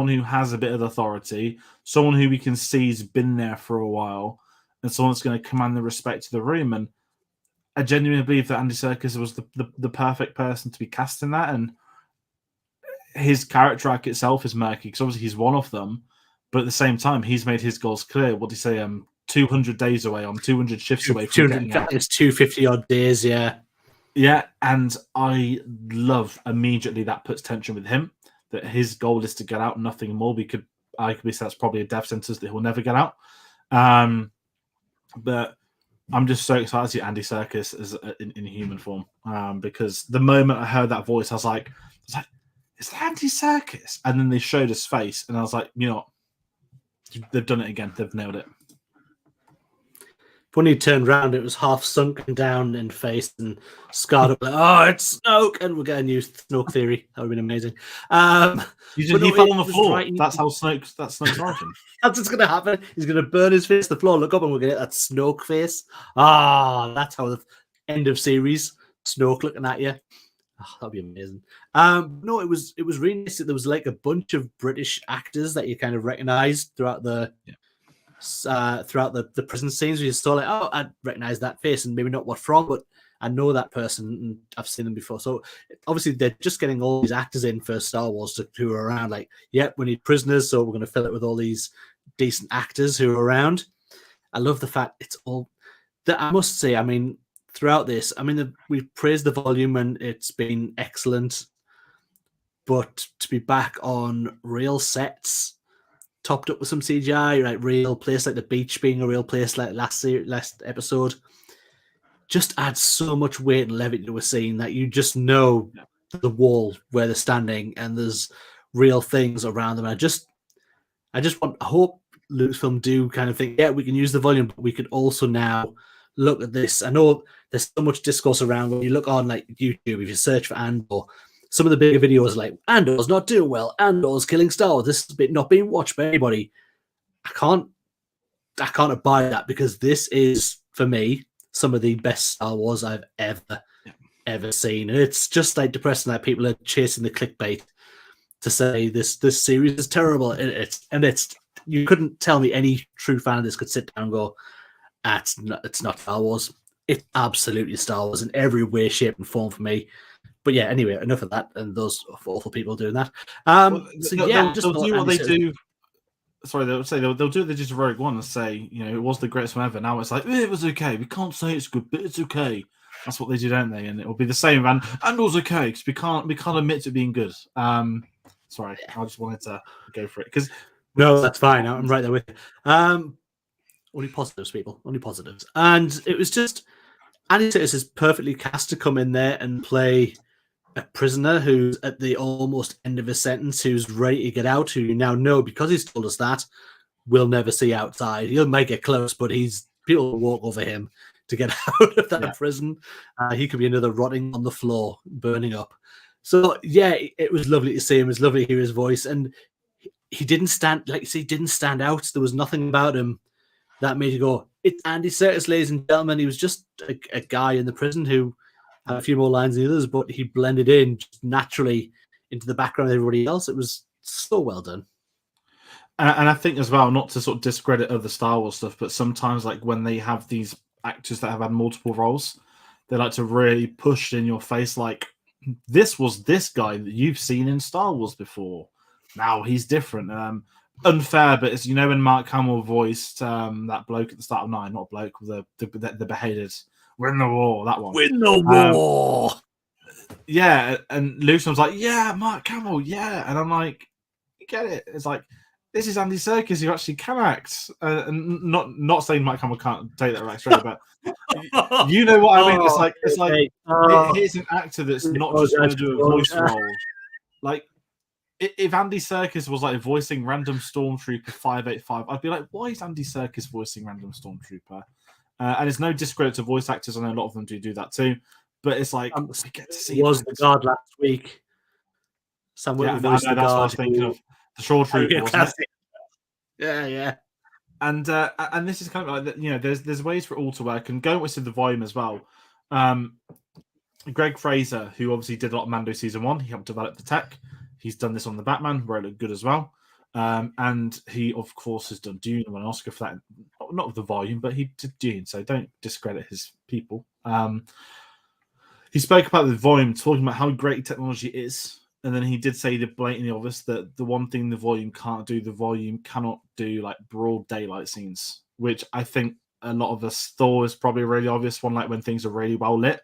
who has a bit of authority, someone who we can see's been there for a while, and someone that's going to command the respect of the room. And I genuinely believe that Andy Serkis was the perfect person to be cast in that. And his character arc itself is murky, because obviously he's one of them, but at the same time, he's made his goals clear. What do you say? 200 days away, 200 shifts away from getting out. It's 250 odd days, yeah. Yeah, and I love immediately that puts tension with him, that his goal is to get out, nothing more. I could be said that's probably a death sentence that he'll never get out. But I'm just so excited to see Andy Serkis as in human form, because the moment I heard that voice, I was like, is that Andy Serkis? And then they showed his face, and I was like, they've done it again. They've nailed it. When he turned around, it was half sunken down in face and scarred up. Like, oh, it's Snoke, and we'll get a new Snoke theory. That would have been amazing. He fell on the floor. Right. That's Snoke's origin. That's what's going to happen. He's going to burn his face to the floor. Look up, and we're going to get that Snoke face. That's how the end of series. Snoke looking at you. That'd be amazing. No, it was really nice that there was like a bunch of British actors that you kind of recognized throughout the. Yeah. Throughout the prison scenes, we just saw like, oh, I recognize that face, and maybe not what from, but I know that person, and I've seen them before. So obviously they're just getting all these actors in for Star Wars who are around. Like, yep, we need prisoners, so we're going to fill it with all these decent actors who are around. I love the fact it's all that. I must say, I mean, throughout this, I mean, we've praised the volume and it's been excellent, but to be back on real sets, topped up with some CGI, like real place, like the beach being a real place, like last episode, just adds so much weight and levity to a scene that you just know the wall where they're standing and there's real things around them. I hope Lucasfilm do kind of think, yeah, we can use the volume, but we could also now look at this. I know there's so much discourse around when you look on like YouTube, if you search for Andor, some of the bigger videos are like, Andor's not doing well, Andor's killing Star Wars, this is not being watched by anybody. I can't abide that, because this is, for me, some of the best Star Wars I've ever seen. And it's just like depressing that people are chasing the clickbait to say this series is terrible. It's you couldn't tell me any true fan of this could sit down and go, it's not Star Wars. It's absolutely Star Wars in every way, shape, and form for me. But yeah, anyway, enough of that and those awful people doing that. They'll do what they do. Sorry, they'll do what they did to Rogue One and say, it was the greatest one ever. Now it's like, it was okay. We can't say it's good, but it's okay. That's what they do, don't they? And it will be the same. And Andor's okay because we can't admit to being good. Sorry, I just wanted to go for it because no, that's fine. I'm right there with you. Only positives, people. Only positives. And it was just Andy Serkis is perfectly cast to come in there and play a prisoner who's at the almost end of his sentence, who's ready to get out, who you now know, because he's told us that, we'll never see outside. He might get close, but people will walk over him to get out of that prison. He could be another rotting on the floor, burning up. So, yeah, it was lovely to see him. It was lovely to hear his voice. And he didn't stand, like you say, didn't stand out. There was nothing about him that made you go, it's Andy Serkis, ladies and gentlemen. He was just a guy in the prison who had a few more lines than the others, but he blended in just naturally into the background of everybody else. It was so well done. And I think as well, not to sort of discredit other Star Wars stuff, but sometimes like when they have these actors that have had multiple roles, they like to really push in your face like, this was this guy that you've seen in Star Wars before. Now he's different. Unfair, but it's, when Mark Hamill voiced that bloke at the start of 9, not bloke, the beheaded, win the war, that one. Win the war. Yeah, and Lucasfilm's like, yeah, Mark Hamill, yeah, and I'm like, you get it? It's like, this is Andy Serkis who actually can act, and not saying Mark Hamill can't take that right straight, but you know what I mean. It's like here's an actor that's not just going to do a voice role. Like, if Andy Serkis was like voicing random Stormtrooper 585, I'd be like, why is Andy Serkis voicing random Stormtrooper? And it's no discredit to voice actors. I know a lot of them do that too. But it's like, we get to see was the guard last week. Sam yeah, Witwer I voiced know, the that's what I guard. was thinking of. The Shore Trooper, wasn't it? Yeah. And this is kind of like, there's ways for it all to work. And going with the volume as well. Greg Fraser, who obviously did a lot of Mando season 1, he helped develop the tech. He's done this on the Batman, where it looked good as well. And he, of course, has done Dune and won an Oscar for that. Not with the volume, but he did Dune, so don't discredit his people. He spoke about the volume, talking about how great technology is. And then he did say the blatantly obvious that the one thing the volume can't do, the volume cannot do like broad daylight scenes, which I think a lot of us thought is probably a really obvious one, like when things are really well lit.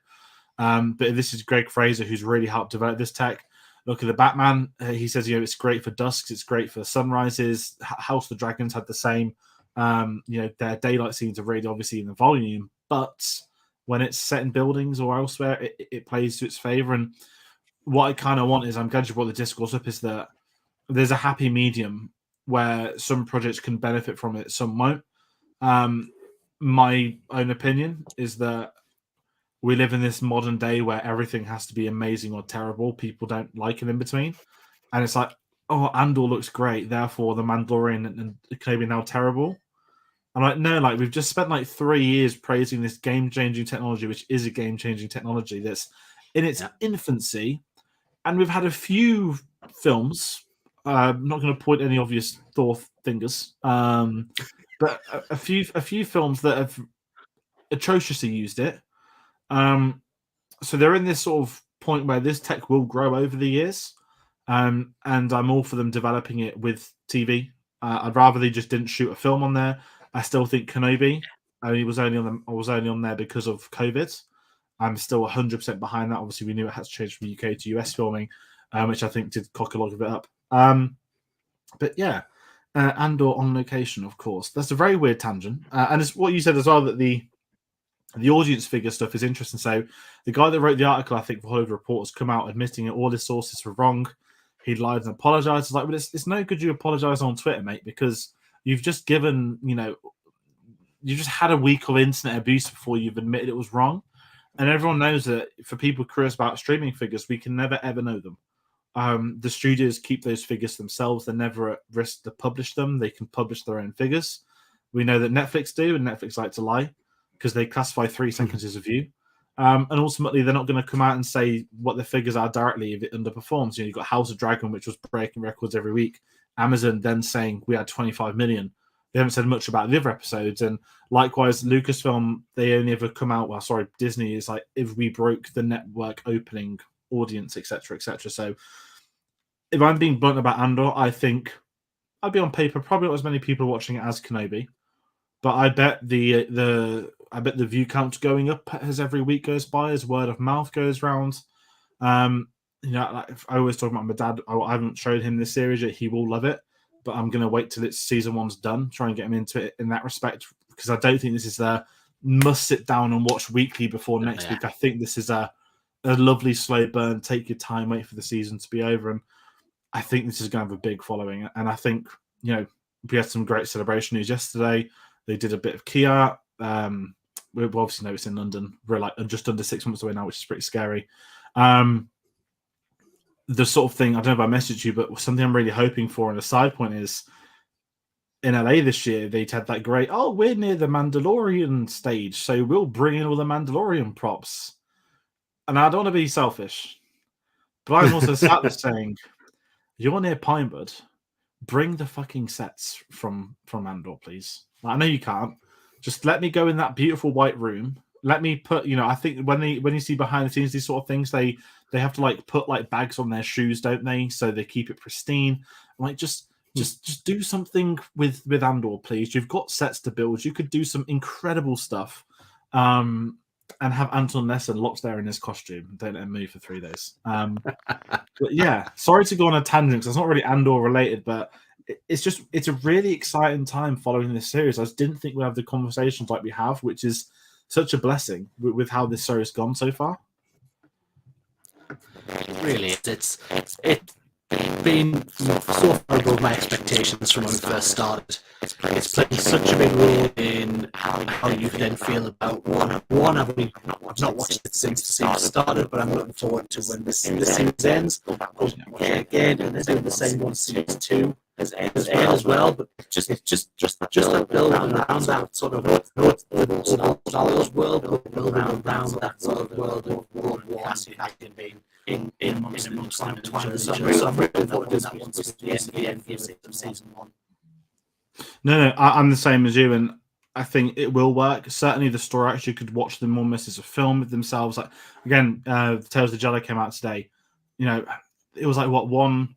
But this is Greg Fraser, who's really helped develop this tech. Look at the Batman. He says, it's great for dusks, it's great for sunrises. House of the Dragons had the same. Their daylight scenes are really obviously in the volume, but when it's set in buildings or elsewhere, it plays to its favor. And what I kind of want is, I'm glad you brought the discourse up, is that there's a happy medium where some projects can benefit from it, some won't. My own opinion is that we live in this modern day where everything has to be amazing or terrible. People don't like an in between, and it's like, oh, Andor looks great, therefore the Mandalorian and Kenobi now terrible. I'm like, no, like we've just spent like 3 years praising this game-changing technology, which is a game-changing technology that's in its infancy, and we've had a few films. I'm not going to point any obvious Thor fingers, but a few films that have atrociously used it. So they're in this sort of point where this tech will grow over the years, and I'm all for them developing it with TV. I'd rather they just didn't shoot a film on there. I still think Kenobi was only on there because of COVID. I'm still 100% behind that. Obviously, we knew it had to change from UK to US filming, which I think did cock a lot of it up. But yeah, Andor on location, of course. That's a very weird tangent, and it's what you said as well, that the audience figure stuff is interesting. So the guy that wrote the article, I think, for Hollywood Report, has come out admitting that all his sources were wrong. He lied and apologized. It's like, but it's no good you apologize on Twitter, mate, because you've just given, you just had a week of internet abuse before you've admitted it was wrong. And everyone knows that for people curious about streaming figures, we can never, ever know them. The studios keep those figures themselves. They're never at risk to publish them. They can publish their own figures. We know that Netflix do, and Netflix like to lie because they classify 3 seconds as a view. And ultimately, they're not going to come out and say what the figures are directly if it underperforms. You've got House of Dragon, which was breaking records every week. Amazon then saying we had 25 million. They haven't said much about the other episodes. And likewise, Lucasfilm, they only ever come out, Disney is like, if we broke the network opening audience, etc., etc. So if I'm being blunt about Andor, I think I'd be on paper probably not as many people watching it as Kenobi, but I bet the view count going up as every week goes by, as word of mouth goes round. Like I always talk about my dad. I haven't showed him this series yet. He will love it, but I'm going to wait till it's season 1's done, try and get him into it in that respect, because I don't think this is a must sit down and watch weekly before next week. I think this is a lovely slow burn. Take your time, wait for the season to be over, and I think this is going to have a big following. And I think, we had some great celebration news yesterday. They did a bit of Kia. We obviously know it's in London. We're like just under 6 months away now, which is pretty scary. The sort of thing, I don't know if I messaged you, but something I'm really hoping for, and a side point is, in LA this year, they'd had that great, we're near the Mandalorian stage, so we'll bring in all the Mandalorian props. And I don't want to be selfish, but I'm also sat there saying, you're near Pinewood, bring the fucking sets from Andor, please. I know you can't. Just let me go in that beautiful white room. Let me put, I think when you see behind the scenes, these sort of things, they have to like put like bags on their shoes, don't they? So they keep it pristine. Like just do something with Andor, please. You've got sets to build. You could do some incredible stuff. and have Anton Nesson locked there in his costume. Don't let him move for 3 days. But yeah, sorry to go on a tangent because it's not really Andor related, but it's a really exciting time following this series. I just didn't think we'd have the conversations like we have, which is such a blessing with how this series has gone so far. Really, it's been so far above my expectations from when we first started. It's played such a big role in how you then feel about one. I've not watched it since the series started, but I'm looking forward to when the series ends. Go back again and then do the same one. Series 2 has ended as well, but just that build around that sort of Star Wars world, build around that sort of world of World War Cassian being in months and months time between. So I'm really looking forward to that once the end of season 1. No, I'm the same as you, and I think it will work. Certainly, the story arcs, you could watch them almost as a film with themselves. Like again, Tales of the Jedi came out today. You know, it was like what one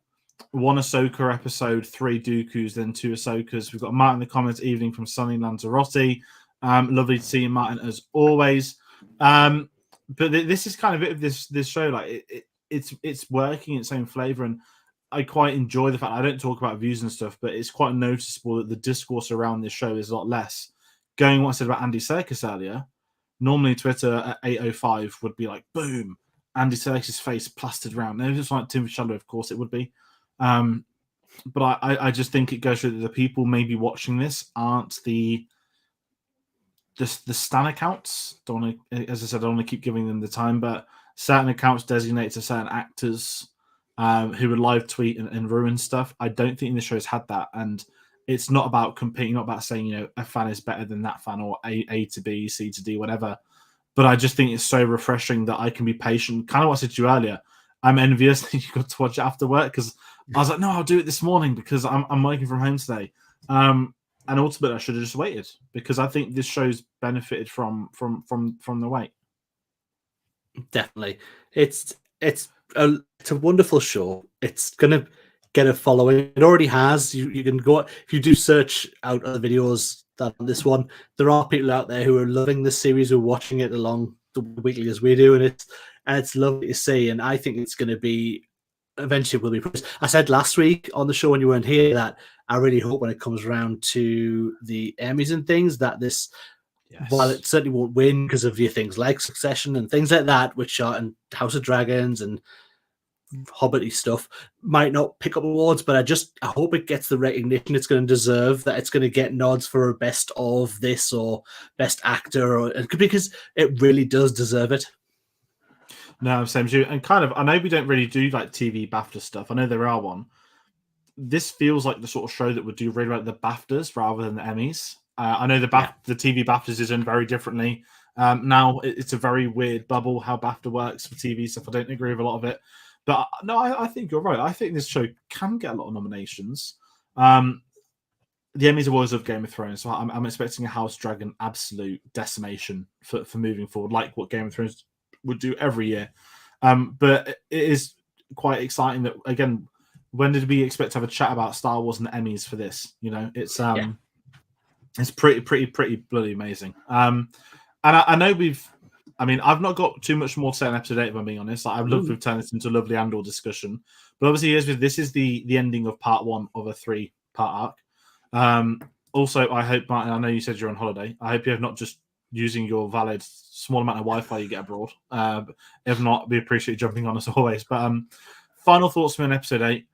Ahsoka episode, 3 Dooku's, then 2 Ahsokas. We've got Martin in the comments, evening from sunny Lanzarote. Lovely to see you, Martin, as always. But this is kind of it of this show. Like it's working its own flavor, and I quite enjoy the fact I don't talk about views and stuff, but it's quite noticeable that the discourse around this show is a lot less. Going what I said about Andy Serkis earlier, normally Twitter at 8:05 would be like, boom, Andy Serkis' face plastered around. No, it's like Tim Shadow, of course it would be. But I just think it goes through that the people maybe watching this aren't the Stan accounts. Don't want to, as I said, I don't want to keep giving them the time, but certain accounts designate to certain actors who would live tweet and ruin stuff. I don't think the show's had that, and it's not about competing, not about saying, you know, a fan is better than that fan, or A to B, C to D, whatever. But I just think it's so refreshing that I can be patient. Kind of what I said to you earlier. I'm envious that you got to watch it after work, because I was like, no, I'll do it this morning because I'm working from home today. And ultimately, I should have just waited, because I think this show's benefited from the wait. Definitely, it's a wonderful show. It's gonna get a following. It already has. You can go if you do search out other videos than this one. There are people out there who are loving this series, who are watching it along the weekly as we do, and it's lovely to see. And I think it's going to be eventually will be. I said last week on the show when you weren't here that I really hope when it comes around to the Emmys and things that this. Yes. While it certainly won't win because of your things like Succession and things like that, which are and House of Dragons and Hobbity stuff, might not pick up awards, but I hope it gets the recognition it's going to deserve, that it's going to get nods for best of this or best actor, or because it really does deserve it. No, same as you. And kind of, I know we don't really do like TV BAFTA stuff. I know there are one. This feels like the sort of show that would do really like the BAFTAs rather than the Emmys. I know the TV BAFTAs is done very differently. Now it's a very weird bubble how BAFTA works for TV stuff. I don't agree with a lot of it, but no, I think you're right. I think this show can get a lot of nominations. The Emmys Awards of Game of Thrones, so I'm expecting a House Dragon absolute decimation for moving forward, like what Game of Thrones would do every year. But it is quite exciting that, again, when did we expect to have a chat about Star Wars and the Emmys for this? You know, it's pretty bloody amazing. And I know I've not got too much more to say on episode 8, if I'm being honest. I'd love to have turned this into a lovely Andor discussion. But obviously, this is the ending of part 1 of a 3-part arc. Also, I hope, Martin, I know you said you're on holiday. I hope you're not just using your valid small amount of Wi-Fi you get abroad. If not, we appreciate you jumping on as always. But final thoughts from episode 8.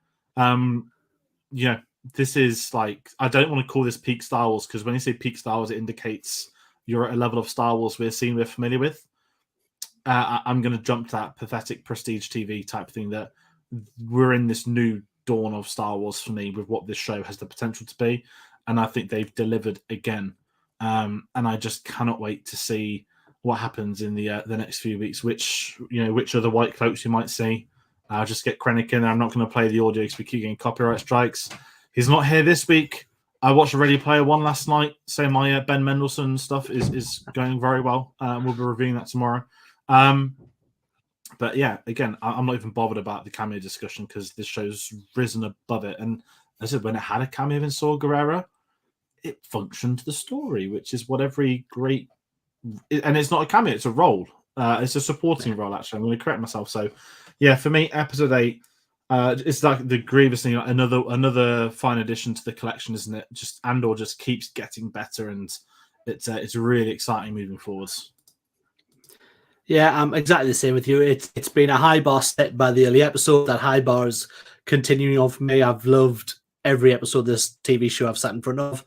This is like, I don't want to call this peak Star Wars, because when you say peak Star Wars, it indicates you're at a level of Star Wars we're familiar with. I'm going to jump to that pathetic prestige TV type thing, that we're in this new dawn of Star Wars for me with what this show has the potential to be. And I think they've delivered again. And I just cannot wait to see what happens in the next few weeks, which are the white cloaks you might see. I'll just get Krennic in there. I'm not going to play the audio because we keep getting copyright strikes. He's not here this week. I watched Ready Player One last night, so my Ben Mendelsohn stuff is going very well. We'll be reviewing that tomorrow. But yeah, again, I'm not even bothered about the cameo discussion because this show's risen above it. And as I said, when it had a cameo in Saw Gerrera, it functioned the story, which is what every great and it's not a cameo; it's a role. It's a supporting role. Actually, I'm going to correct myself. So, yeah, for me, episode 8. It's like the Grievous thing, like another fine addition to the collection, isn't it? Just Andor just keeps getting better, and it's really exciting moving forwards. Yeah, I'm exactly the same with you. It's been a high bar set by the early episode. That high bar is continuing on for me. I've loved every episode of this TV show I've sat in front of.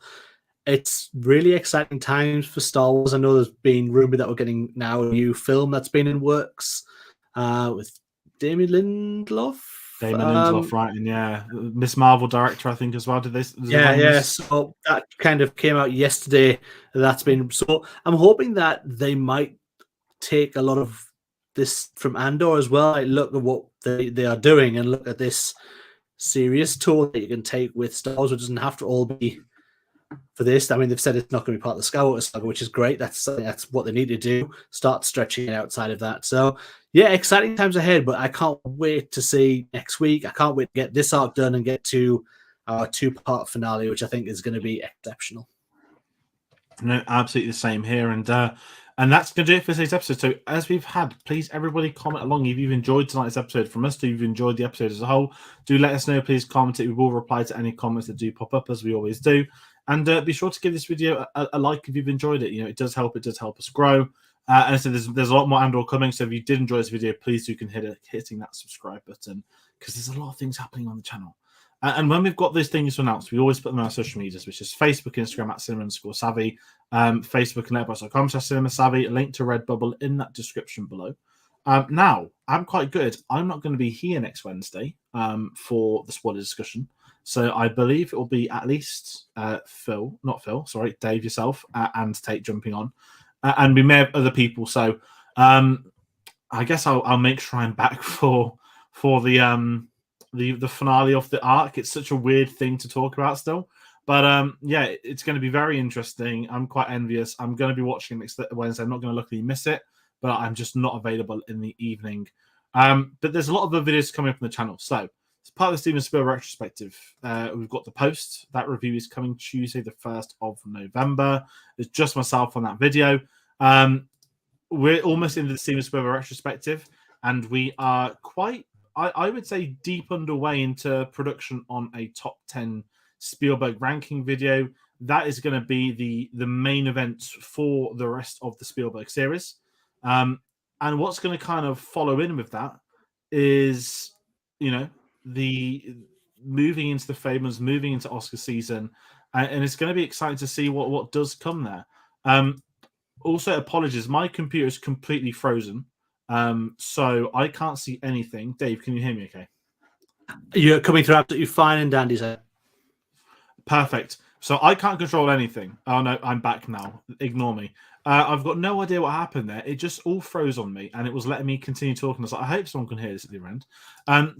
It's really exciting times for Star Wars. I know there's been rumored that we're getting now a new film that's been in works with Damon Lindelof. Damon Lindelof writing, yeah. Miss Marvel director, I think, as well. Did they? Yeah. So that kind of came out yesterday. That's been so. I'm hoping that they might take a lot of this from Andor as well. Like, look at what they are doing and look at this serious tool that you can take with Star Wars. It doesn't have to all be for this. I mean, they've said it's not going to be part of the Skywalker saga, which is great. That's what they need to do. Start stretching it outside of that. So, yeah, exciting times ahead, but I can't wait to see next week. I can't wait to get this arc done and get to our 2-part finale, which I think is going to be exceptional. No, absolutely the same here. And that's going to do it for today's episode. So, as we've had, please, everybody comment along if you've enjoyed tonight's episode from us. If you've enjoyed the episode as a whole, do let us know. Please comment it. We will reply to any comments that do pop up, as we always do. And be sure to give this video a like if you've enjoyed it. You know, it does help. It does help us grow. And so there's a lot more Andor coming. So if you did enjoy this video, please do consider hitting that subscribe button, because there's a lot of things happening on the channel. And when we've got these things announced, we always put them on our social medias, which is Facebook, Instagram at cinema_savvy, Facebook and letterboxd.com/cinema_savvy, link to Redbubble in that description below. Now, I'm quite good. I'm not going to be here next Wednesday for the spoiler discussion. So I believe it will be at least Dave, yourself, and Tate jumping on. And we may have other people. So I guess I'll make sure I'm back for the finale of the arc. It's such a weird thing to talk about still, but yeah, it's going to be very interesting. I'm quite envious. I'm going to be watching next Wednesday. I'm not going to luckily miss it, but I'm just not available in the evening. But there's a lot of other videos coming up on the channel. So as part of the Steven Spielberg retrospective, we've got the post. That review is coming Tuesday, the 1st of November. It's just myself on that video. We're almost into the Steven Spielberg retrospective, and we are quite, I would say, deep underway into production on a top 10 Spielberg ranking video. That is going to be the main event for the rest of the Spielberg series. And what's going to kind of follow in with that is, you know, the moving into the Fablemans, moving into Oscar season, and it's going to be exciting to see what does come there. Also, apologies, my computer is completely frozen. So I can't see anything. Dave, can you hear me okay? You're coming through absolutely fine in Dandy's head. Perfect. So I can't control anything. Oh no, I'm back now. Ignore me. I've got no idea what happened there. It just all froze on me, and it was letting me continue talking. I was like, I hope someone can hear this at the end.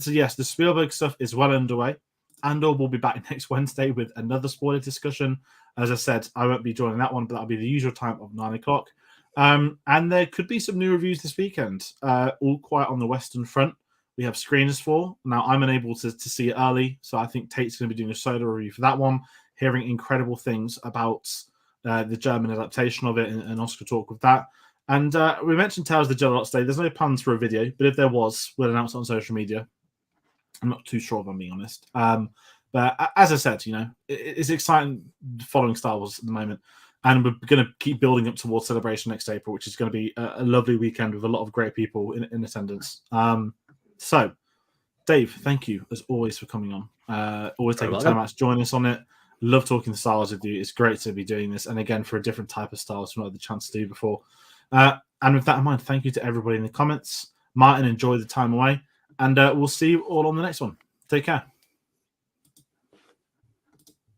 So yes, the Spielberg stuff is well underway. Andor will be back next Wednesday with another spoiler discussion. As I said, I won't be joining that one, but that'll be the usual time of 9 o'clock. And there could be some new reviews this weekend. All Quiet on the Western Front, we have screeners for. Now, I'm unable to see it early, so I think Tate's going to be doing a solo review for that one, hearing incredible things about the German adaptation of it and Oscar talk with that. And we mentioned Tales of the Jedi today. There's no plans for a video, but if there was, we'll announce it on social media. I'm not too sure if I'm being honest. But as I said, you know, it's exciting following Star Wars at the moment. And we're going to keep building up towards Celebration next April, which is going to be a lovely weekend with a lot of great people in attendance. So, Dave, thank you, as always, for coming on. Always taking time out to join us on it. Love talking Star Wars with you. It's great to be doing this. And again, for a different type of Star Wars we've not had the chance to do before. And with that in mind, thank you to everybody in the comments. Martin, enjoy the time away. And we'll see you all on the next one. Take care.